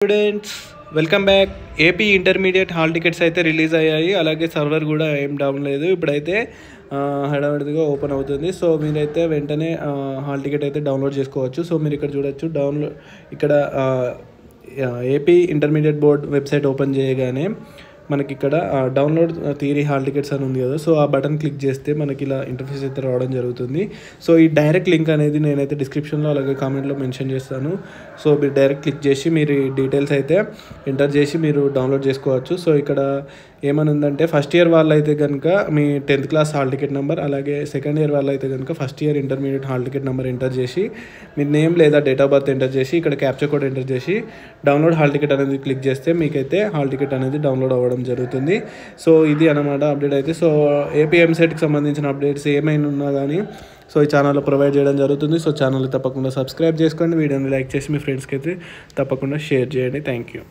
Students welcome back. AP intermediate hall tickets అయితే release అయ్యాయి. అలాగే సర్వర్ కూడా ఏం డౌన్ లేదు. ఇప్పుడైతే హడావిడిగా ఓపెన్ అవుతుంది. సో మీరైతే వెంటనే హాల్ టికెట్ అయితే డౌన్లోడ్ చేసుకోవచ్చు. సో మీరు ఇక్కడ చూడొచ్చు ఇక్కడ AP intermediate board website open చేయగానే మనకి ఇక్కడ డౌన్లోడ్ థియరీ హాల్ టికెట్స్ అని ఉంది కదా. సో ఆ బటన్ క్లిక్ చేస్తే మనకి ఇలా ఇంటర్ఫేస్ అయితే రావడం జరుగుతుంది. సో ఈ డైరెక్ట్ లింక్ అనేది నేనైతే డిస్క్రిప్షన్లో అలాగే కామెంట్లో మెన్షన్ చేస్తాను. సో మీరు డైరెక్ట్ క్లిక్ చేసి మీరు డీటెయిల్స్ అయితే ఎంటర్ చేసి మీరు డౌన్లోడ్ చేసుకోవచ్చు. సో ఇక్కడ ఏమని ఉందంటే ఫస్ట్ ఇయర్ వాళ్ళు అయితే కనుక మీ 10th class hall ticket number, అలాగే సెకండ్ ఇయర్ వాళ్ళు అయితే కనుక first year intermediate hall ticket number enter చేసి మీ నేమ్ లేదా డేట్ ఆఫ్ బర్త్ ఎంటర్ చేసి ఇక్కడ క్యాప్చర్ కోడ్ ఎంటర్ చేసి డౌన్లోడ్ హాల్ టికెట్ అనేది క్లిక్ చేస్తే మీకైతే హాల్ టికెట్ అనేది డౌన్లోడ్ అవ్వడం జరుగుతుంది. సో ఇది అన్నమాట అప్డేట్ అయితే. సో ఏపీ ఎంసెట్కి సంబంధించిన అప్డేట్స్ ఏమైనా ఉన్నా కానీ సో ఈ ఛానల్లో ప్రొవైడ్ చేయడం జరుగుతుంది. సో ఛానల్ తప్పకుండా సబ్స్క్రైబ్ చేసుకోండి, వీడియోని లైక్ చేసి మీ ఫ్రెండ్స్కి అయితే తప్పకుండా షేర్ చేయండి. Thank you.